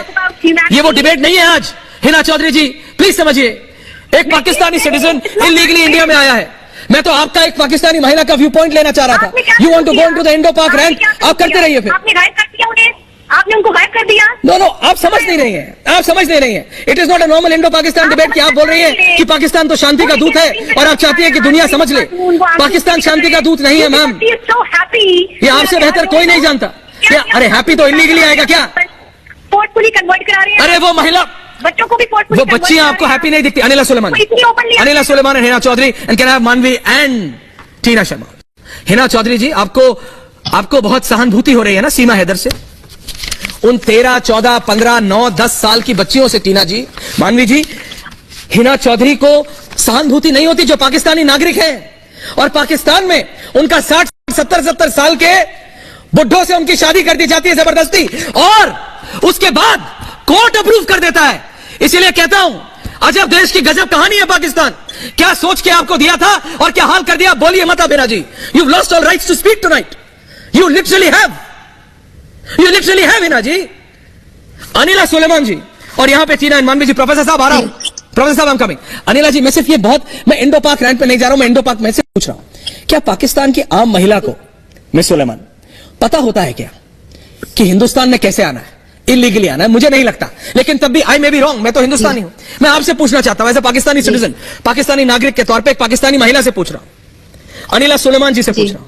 ये वो डिबेट नहीं है आज। हिना चौधरी जी प्लीज समझिए, एक पाकिस्तानी सिटीजन इलीगली इंडिया में आया है। मैं तो आपका एक पाकिस्तानी महिला का व्यू पॉइंट लेना चाह रहा था। You want to go into the Indo Pak rank, आप करते रहिए। फिर आपने गायब कर दिया उन्हें, आपने उनको गायब कर दिया। नो, आप समझ नहीं रही हैं, आप समझ नहीं रही हैं। It is not a normal Indo Pakistan debate कि आप बोल रही हैं कि पाकिस्तान तो शांति का दूत है और आप चाहती है कि दुनिया समझ ले पाकिस्तान शांति का दूत नहीं है। मैम ये आपसे बेहतर कोई नहीं जानता। क्या? अरे हैप्पी तो इलीगली आएगा क्या? पोर्टफुली कन्वर्ट करा रहे हैं। अरे वो महिला, बच्चों को भी वो बच्चियां आपको हैप्पी नहीं दिखती। Anila Suleman, Anila Suleman and Hina Chaudhary and can have Manvi and Tina Sharma. Hina Chaudhary ji, आपको बहुत सहानुभूति हो रही है ना सीमा हैदर से, उन 13, 14, 15, 9, 10 साल की बच्चियों से। टीना जी, मानवी जी, हिना चौधरी को सहानुभूति नहीं होती जो पाकिस्तानी नागरिक हैं और पाकिस्तान में उनका 60, 70 साल के बुढ़ों से उनकी शादी कर दी जाती है जबरदस्ती और उसके बाद कोर्ट अप्रूव कर देता है। इसीलिए कहता हूं अजब देश की गजब कहानी है पाकिस्तान। क्या सोच के आपको दिया था और क्या हाल कर दिया? बोलिए मता बेरा जी। You lost all rights to speak tonight. You literally have Hina ji, Anila Suleman ji और यहां पे टीना एंड मानवी जी। प्रोफेसर साहब आ रहा हूं, प्रोफेसर साहब आई एम कमिंग। अनिला जी, मैं सिर्फ ये मैं इंडो पाक रैंक पे नहीं जा रहा हूं, मैं इंडो पाक में से पूछ रहा हूं, क्या पाकिस्तान की आम महिला को मिस सुलेमान पता होता है क्या कि हिंदुस्तान में कैसे आना है? इलीगली आना है? मुझे नहीं लगता, लेकिन तब भी आई मे बी रॉन्ग। मैं तो हिंदुस्तानी हूं। मैं आपसे पूछना चाहता हूं as a Pakistani citizen, Pakistani नागरिक के तौर पे एक पाकिस्तानी महिला से पूछ रहा हूं, अनिला सुलेमान जी से पूछ रहा हूं,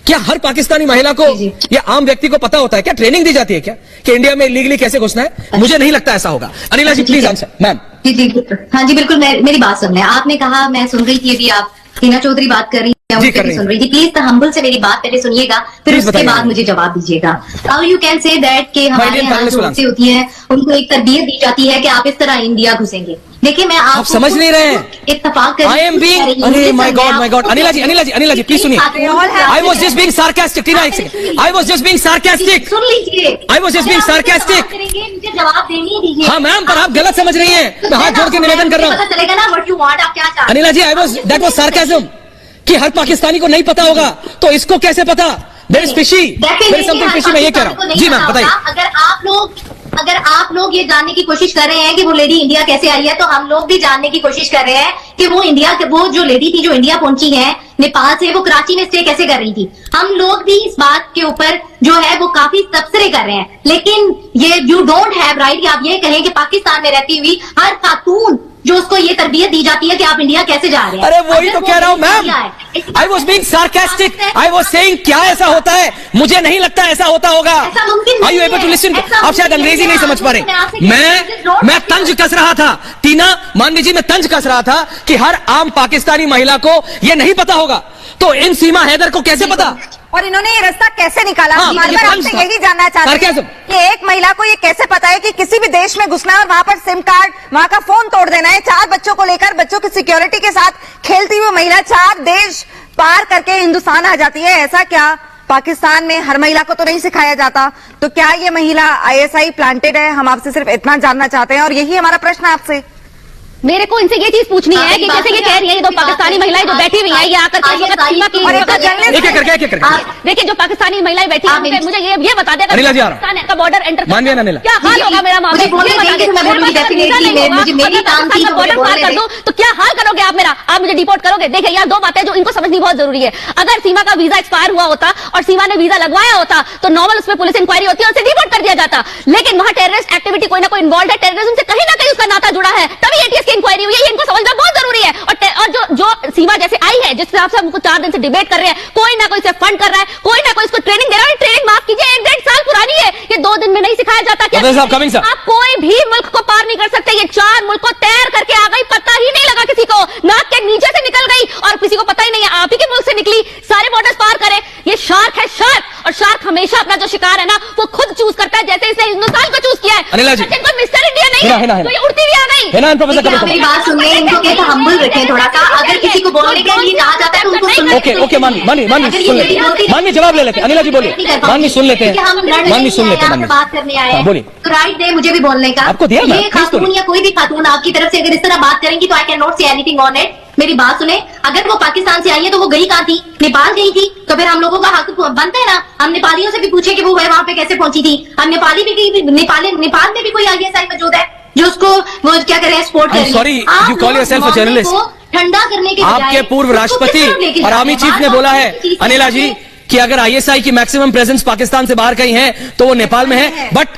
क्या हर पाकिस्तानी महिला को या आम व्यक्ति को पता होता है क्या? ट्रेनिंग दी जाती है क्या कि इंडिया में लीगली कैसे घुसना है? मुझे नहीं लगता ऐसा होगा। Anila ji please answer. Ma'am जी, हाँ जी बिल्कुल, मेरी बात सुन रहे हैं। आपने कहा, मैं सुन रही थी अभी, आप हिना चौधरी बात कर रही हैं, सुन रही थी। प्लीज हम्बल से मेरी बात पहले सुनिएगा, फिर उसके बाद मुझे जवाब दीजिएगा। How you can say that कि हमारे यहाँ जो औरतें होती हैं उनको एक तरबियत दी जाती है कि आप इस तरह इंडिया घुसेंगे। देखिए, मैं आप समझ नहीं रहे हैं। इत्तेफाक कर, आई एम बीइंग, अरे my god, Anila ji please सुनिए। I was just being sarcastic. Tina एक second, I was just being sarcastic. सुन लीजिए, I was just being sarcastic. मुझे जवाब देनी दीजिए। हाँ मैम, पर आप गलत समझ रही हैं। मैं हाथ जोड़ के निवेदन कर रहा हूँ। पता चलेगा ना व्हाट यू वांट, आप क्या चाहते हैं। अनिला जी, दैट वाज सार्कास्म कि हर पाकिस्तानी को नहीं पता होगा तो इसको कैसे पता? There is fishy, there is something fishy. मैं ये कह रहा हूँ। जी मैम बताइए। अगर आप लोग ये जानने की कोशिश कर रहे हैं कि वो लेडी इंडिया कैसे आई है, तो हम लोग भी जानने की कोशिश कर रहे हैं कि वो जो लेडी थी जो इंडिया पहुंची है नेपाल से, वो कराची में स्टे कैसे कर रही थी। हम लोग भी इस बात के ऊपर जो है वो काफी तबसरे कर रहे हैं, लेकिन ये यू डोंट हैव राइट आप ये कहें कि पाकिस्तान में रहती हुई हर खातून जो उसको ये तरबियत दी जाती है कि आप इंडिया कैसे जा रहे हैं। अरे वही तो कह रहा हूँ ma'am, I was being sarcastic. I was saying क्या ऐसा होता है? मुझे नहीं लगता ऐसा होता होगा। Are you able to listen? आप शायद अंग्रेजी नहीं समझ पा रहे। मैं तंज कस रहा था टीना, मान लीजिए मैं तंज कस रहा था कि हर आम पाकिस्तानी महिला को ये नहीं पता होगा, तो इन सीमा हैदर को कैसे पता? और इन्होंने ये रास्ता कैसे निकाला? मैं आपसे यही जानना चाहते हैं कि एक महिला को ये कैसे पता है कि किसी भी देश में घुसना है और वहां पर सिम कार्ड, वहां का फोन तोड़ देना है। 4 बच्चों को लेकर, बच्चों की सिक्योरिटी के साथ खेलती हुई महिला 4 देश पार करके हिंदुस्तान आ जाती है। ऐसा क्या पाकिस्तान में हर महिला को तो नहीं सिखाया जाता? तो क्या ये महिला ISI प्लांटेड है? हम आपसे सिर्फ इतना जानना चाहते हैं और यही हमारा प्रश्न है आपसे। मेरे को इनसे ये चीज पूछनी है कि जैसे ये कह रही है, ये 2 पाकिस्तानी महिलाएं जो बैठी हुई हैं, ये आकर के सीमा की देखिए, जो पाकिस्तानी महिलाएं बैठी हुई हैं, मुझे ये बता देगा पाकिस्तान का बॉर्डर एंटर क्या हाल होगा मेरा मामला? बॉर्डर पार कर दूं तो क्या हाल करोगे आप मेरा? आप मुझे डिपोर्ट करोगे? देखिए यार, 2 बातें जो इनको समझनी बहुत जरूरी है। अगर सीमा का वीजा एक्सपायर हुआ होता और सीमा ने वीजा लगवाया होता तो नॉर्मल उस पर पुलिस इंक्वायरी होती है और उसे डिपोर्ट कर दिया जाता, लेकिन वहां टेररिस्ट एक्टिविटी कोई ना कोई इन्वॉल्व है, टेररिज्म से कहीं ना कहीं उसका नाता जुड़ा है, तभी ATS इंक्वायरी हुई है। इनको समझना बहुत जरूरी है। और जो सीमा जैसे आई है, जिस हिसाब से हमको 4 दिन से डिबेट कर रहे हैं, कोई ना कोई से फंड कर रहा है, कोई ना कोई इसको ट्रेनिंग दे रहा है। ट्रेनिंग माफ कीजिए 1-1.5 साल पुरानी नहीं है, ये 2 दिन में नहीं सिखाया जाता क्या? प्रोफेसर साहब, कमिंग सर। आप कोई भी मुल्क को पार नहीं कर सकते। ये 4 मुल्क को तैर करके आ गई, पता ही नहीं लगा किसी को, नाक के नीचे से निकल गई और किसी को पता ही नहीं है आप ही के मुल्क से निकली, सारे बॉर्डर्स पार करे। ये शार्क है, शार्क, और शार्क हमेशा अपना जो शिकार है ना वो खुद चूज करता है, जैसे इसने हिंदुस्तान को चूज किया है। अनिला जी, सचिन कोई मिस्टर इंडिया नहीं है, तो ये उड़ती हुई आ गई। मेरी बात सुनिए, इनको कहते हम्बल रखें थोड़ा सा। अगर किसी को बोलने के लिए कहा जाता है तो उनको सुनना ओके ओके, मानवी सुन लेते हैं, मानवी जवाब ले लेते हैं। अनिला जी बोलिए, मानवी सुन लेते हैं, मानवी सुन लेते हैं, बात करने आए हैं, बोलिए। तो राइट दे मुझे भी बोलने का। आपको दिया ये खातून या कोई भी खातून आपकी तरफ से अगर इस तरह बात करेंगी तो I can not say anything on it. मेरी बात सुने, अगर वो पाकिस्तान से आई है तो वो गई कहाँ थी? नेपाल गई थी, तो फिर हम लोगों का हक बनता है ना, हम नेपालियों से भी पूछे कि वो वहां पे कैसे पहुंची थी। हम नेपाल में भी कोई ISI मौजूद है जो उसको वो क्या करें सपोर्ट करें। Sorry, you call yourself a journalist. ठंडा करने के आपके पूर्व राष्ट्रपति और आर्मी चीफ ने बोला है अनिला जी कि अगर ISI की मैक्सिमम प्रेजेंस पाकिस्तान से बाहर कहीं है तो वो नेपाल में है। बट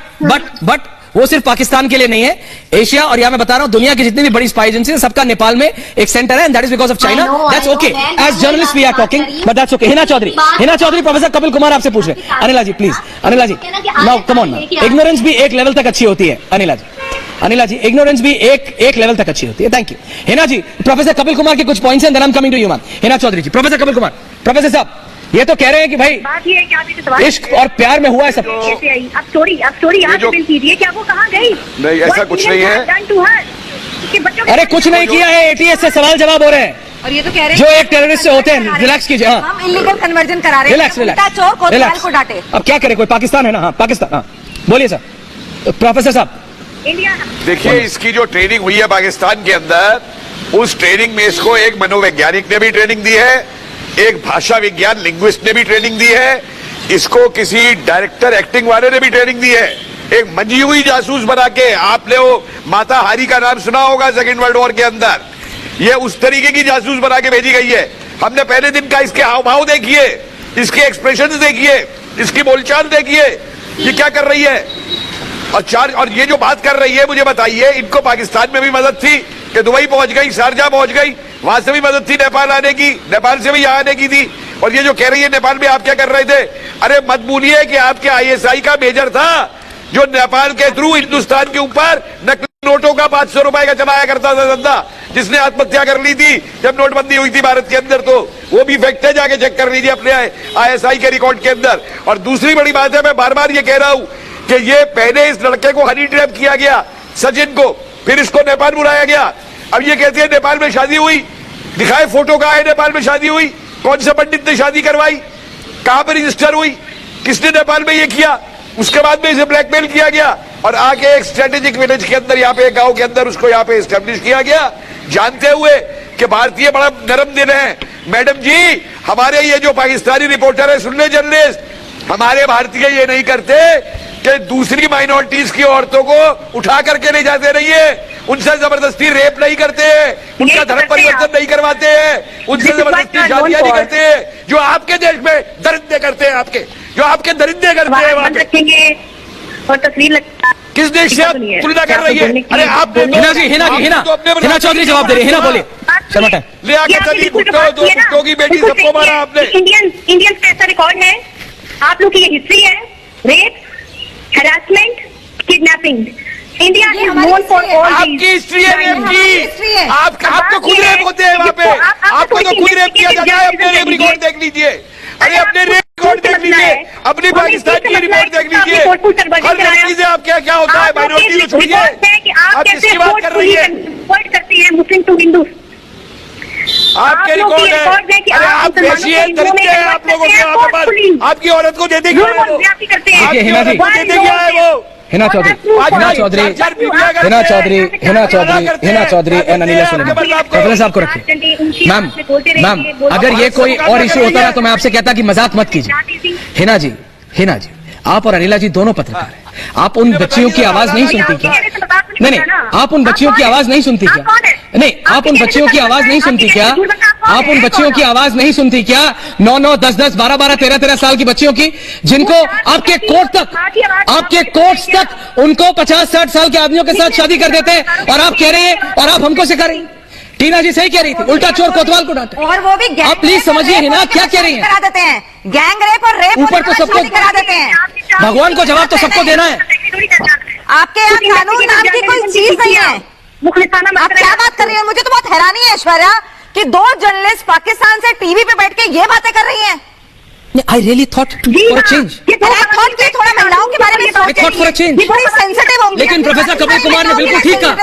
वो सिर्फ पाकिस्तान के लिए नहीं है, एशिया और यहां मैं बता रहा हूं दुनिया की जितनी भी बड़ी स्पाई एजेंसी है सबका नेपाल में एक सेंटर है, and that is because of China. That's okay, as journalist we are talking, but that's okay. Hina Chaudhary, professor Kapil Kumar आपसे पूछ रहे हैं। Anila ji please, Anila ji now come on, ignorance भी एक लेवल तक अच्छी होती है। अनिला जी इग्नोरेंस भी एक लेवल तक अच्छी होती है। Thank you Hina ji. Professor Kapil Kumar के कुछ पॉइंट्स हैं, then I am coming to you ma'am. Hina Chaudhary ji, professor Kapil Kumar, professor साहब ये तो कह रहे हैं कि भाई बात ये है कि आप इसे सवाल इश्क और प्यार में हुआ है सब। कैसे आई? अब स्टोरी आप रिवील कीजिए, क्या वो कहाँ गई? नहीं, ऐसा कुछ नहीं है। अरे कुछ नहीं किया है, ATS से सवाल जवाब हो रहे हैं और ये तो कह रहे हैं जो एक टेररिस्ट से होते हैं। रिलैक्स कीजिए, हाँ हम इलीगल कन्वर्जन करा रहे हैं। रिलैक्स चोर कोतवाल को डांटे। अब क्या करें, कोई पाकिस्तान है ना। हाँ पाकिस्तान, हाँ बोलिए सर। प्रोफेसर साहब देखिए, इसकी जो ट्रेनिंग हुई है पाकिस्तान के अंदर, उस ट्रेनिंग में इसको एक मनोवैज्ञानिक ने भी ट्रेनिंग दी है, एक भाषा विज्ञान लिंग्विस्ट ने भी ट्रेनिंग दी है, इसको किसी डायरेक्टर एक्टिंग वाले ने भी ट्रेनिंग दी है। एक मंजी हुई जासूस बना के, आपने वो माता हारी का नाम सुना होगा सेकेंड वर्ल्ड वॉर के अंदर, ये उस तरीके की जासूस बना के भेजी गई है। हमने पहले दिन का इसके हाव भाव देखिए, इसके एक्सप्रेशन देखिए, इसकी बोलचाल देखिए, ये क्या कर रही है। और ये जो बात कर रही है, मुझे बताइए, इनको पाकिस्तान में भी मदद थी कि दुबई पहुंच गई, शारजा पहुंच गई, वहां से भी मदद थी नेपाल आने की, नेपाल से भी यहाँ आने की थी। और ये जो कह रही है नेपाल में आप क्या कर रहे थे, अरे मत भूलिए कि आपके ISI का मेजर था जो नेपाल के थ्रू हिंदुस्तान के ऊपर नकली नोटों का 500 रुपए का चलाया करता था धंधा, जिसने आत्महत्या कर ली थी जब नोटबंदी हुई थी भारत के अंदर। तो वो भी फैक्ट है, जाके चेक कर लीजिए अपने ISI के रिकॉर्ड के अंदर। और दूसरी बड़ी बात है, मैं बार बार ये कह रहा हूं कि ये पहले इस लड़के को हनी ट्रैप किया गया, सचिन को, फिर इसको नेपाल बुलाया गया। अब ये कहते हैं नेपाल में शादी हुई, दिखाए फोटो कहाँ है नेपाल में शादी हुई, कौन से पंडित ने शादी करवाई, कहां पर रजिस्टर हुई, किसने नेपाल में ये किया। उसके बाद में इसे ब्लैकमेल किया गया और आके एक स्ट्रेटेजिक विलेज के अंदर, यहाँ पे एक गांव के अंदर उसको यहाँ पे एस्टेब्लिश किया गया, जानते हुए कि भारतीय बड़ा नरम दिल है। मैडम जी, हमारे ये जो पाकिस्तानी रिपोर्टर है, सुन ले जर्नलिस्ट, हमारे भारतीय ये नहीं करते कि दूसरी माइनॉरिटीज की औरतों को उठा करके ले जाते नहीं है, उनसे जबरदस्ती रेप नहीं करते हैं, उनका धर्म परिवर्तन नहीं करवाते हैं, उनसे जबरदस्ती शादियां नहीं करते हैं, जो आपके देश में दरिंदे करते हैं, आपके जो आपके दरिंदे करते हैं वहां पे। और तस्वीर किस देश से आप तुलना कर रही है? अरे आप हिना चौधरी जवाब दे रही है। हिना बोलिए, ले आके चली कुत्तों की बेटी सबको मारा आपने। इंडियन का ऐसा रिकॉर्ड है, आप लोग की ये हिस्ट्री है, rape, harassment, kidnapping. India is known for all आपकी हिस्ट्री है रेप की, आपको खुद रेप होते हैं वहाँ पे, आपको तो खुद रेप किया जाता है। अपने रेप रिकॉर्ड देख लीजिए, अरे अपने रेप रिकॉर्ड देख लीजिए, अपनी पाकिस्तान की रिपोर्ट देख लीजिए, हर लड़की से आप क्या होता है, माइनॉरिटी को छोड़िए, आप किसकी बात कर रही है? करती है मुस्लिम टू हिंदू, आपके रिकॉर्ड है। अरे आप देखिए, दरिद्र है आप लोगों के यहाँ पर, आपकी औरत को दे देंगे, आपकी औरत को दे देंगे वो। हिना चौधरी अनिला सुनिए, कपिल साहब को रखिए। मैम अगर ये कोई और इशू होता ना तो मैं आपसे कहता कि मजाक मत कीजिए। हिना जी आप और अनिला जी दोनों पत्रकार हैं, आप उन बच्चियों की आवाज नहीं सुनती क्या? नहीं, आप उन बच्चियों की आवाज नहीं सुनती क्या? नहीं, आप उन बच्चियों की आवाज नहीं सुनती क्या? आप उन बच्चियों की आवाज नहीं सुनती क्या? 9-9, 10-10, 12-12, 13-13 साल की बच्चियों की, जिनको आपके कोर्ट्स तक उनको 50-60 साल के आदमियों के साथ शादी कर देते हैं, और आप कह रहे हैं और आप हमको सिखा रही हैं। टीना जी सही कह रही थी, उल्टा चोर कोतवाल को डांटे। और वो भी आप प्लीज समझिए हिना क्या कह रही हैं। करा देते हैं, गैंग रेप और रेप ऊपर तो सबको करा देते हैं। भगवान को जवाब तो सबको देना है। आपके यहाँ कानून नाम की कोई चीज नहीं है। आप क्या बात कर रही हैं? मुझे तो बहुत हैरानी है ऐश्वर्या कि 2 जर्नलिस्ट पाकिस्तान से टीवी पे बैठ के ये बातें कर रही हैं। I really thought for a change. थोड़ा महिलाओं के बारे में I thought for a change. Sensitive होंगी। लेकिन प्रोफेसर कपिल कुमार ने बिल्कुल ठीक कहा।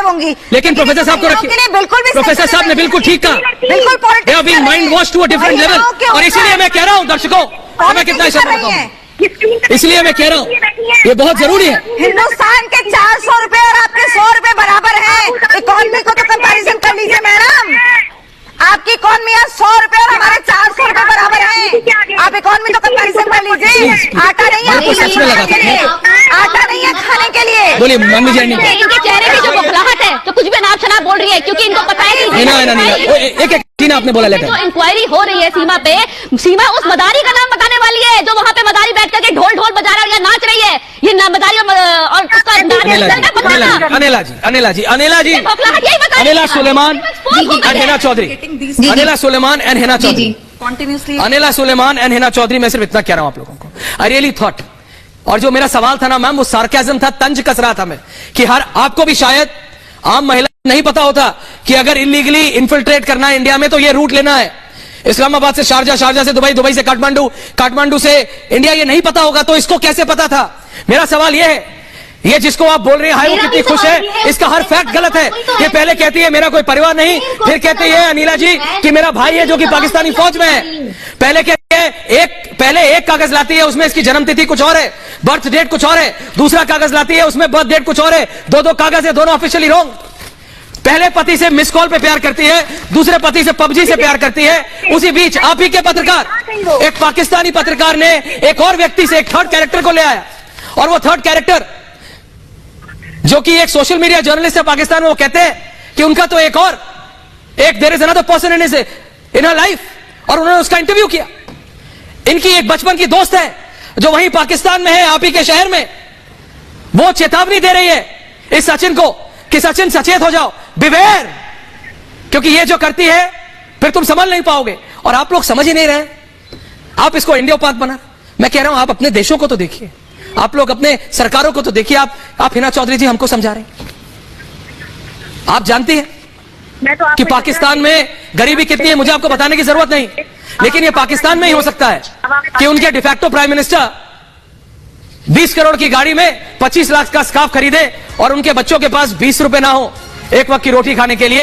लेकिन प्रोफेसर साहब को रखिए। बिल्कुल भी प्रोफेसर साहब ने बिल्कुल ठीक कहा। बिल्कुल They are being mind washed to a different level। और इसीलिए मैं कह रहा हूँ दर्शकों, मैं कितना इशारा करता हूँ, इसलिए मैं कह रहा हूँ ये बहुत जरूरी है। हिंदुस्तान के 400 रुपए और आपके 100 रुपए बराबर है। इकोनॉमी को तो कंपैरिजन कर लीजिए मैडम। आपकी इकोनॉमी 100 रुपए और हमारे 400 रुपए बराबर है। आप इकोनॉमी तो कंपैरिजन कर लीजिए। आटा नहीं है आटा नहीं है खाने के लिए। बोलिए मम्मी जी। इनके चेहरे की जो बौखलाहट है तो कुछ भी अनाप शनाप बोल रही है, क्योंकि इनको पता है कि एक टीना आपने बोला लेटर जो इंक्वायरी हो रही है सीमा पे, सीमा उस मदारी का नाम बताने वाली है जो वहाँ पे मदारी बैठ करके ढोल ढोल बजा रहा है या नाच रही है। ये मदारी और उसका Anila Suleman and Hina Chaudhary, Anila Suleman and Hina Chaudhary, Anila Suleman and Hina Chaudhary. मैं सिर्फ इतना कह रहा हूं आप लोगों को, आई रियली थॉट, और जो मेरा सवाल था ना मैम वो सार्केज्म था, तंज कस रहा था मैं कि हर आपको भी शायद आम महिला नहीं पता होता कि अगर इलीगली इन्फिल्ट्रेट करना है इंडिया में तो ये रूट लेना है इस्लामाबाद से शारजा, शारजा से दुबई, दुबई से काठमांडू, काठमांडू से इंडिया, ये नहीं पता होगा तो इसको कैसे पता था? मेरा सवाल ये है, ये जिसको आप बोल रहे हैं हाय वो कितनी खुश है, इसका हर फैक्ट गलत है। ये पहले कहती है मेरा कोई परिवार नहीं, फिर कहती है अनिला जी कि मेरा भाई है जो कि पाकिस्तानी फौज में है। पहले कहती है पहले एक कागज लाती है उसमें इसकी जन्म तिथि कुछ और है, बर्थ डेट कुछ और है, दूसरा कागज लाती है उसमें बर्थ डेट कुछ और है, दो कागज है, दोनों ऑफिशियली रॉन्ग। पहले पति से मिस कॉल पे प्यार करती है, दूसरे पति से पबजी से प्यार करती है। उसी बीच आप ही के पत्रकार, एक पाकिस्तानी पत्रकार ने एक और व्यक्ति से एक थर्ड कैरेक्टर को ले आया, और वो थर्ड कैरेक्टर जो कि एक सोशल मीडिया जर्नलिस्ट है पाकिस्तान में, वो कहते हैं कि उनका तो एक there is another person in her life, और उन्होंने उसका इंटरव्यू किया। इनकी एक बचपन की दोस्त है जो वहीं पाकिस्तान में है, आप ही के शहर में, वो चेतावनी दे रही है इस सचिन को कि सचिन सचेत हो जाओ, बिवेयर, क्योंकि ये जो करती है फिर तुम समझ नहीं पाओगे। और आप लोग समझ ही नहीं रहे, आप इसको इंडियोपात बना। मैं कह रहा हूं आप अपने देशों को तो देखिए, आप लोग अपने सरकारों को तो देखिए। आप हिना चौधरी जी हमको समझा रहे हैं, आप जानती हैं कि पाकिस्तान में गरीबी कितनी है, मुझे आपको बताने की जरूरत नहीं, लेकिन ये पाकिस्तान में ही हो सकता है कि उनके डिफैक्टो प्राइम मिनिस्टर 20 करोड़ की गाड़ी में 25 लाख का स्कार्फ खरीदे और उनके बच्चों के पास 20 रुपए ना हो एक वक्त की रोटी खाने के लिए।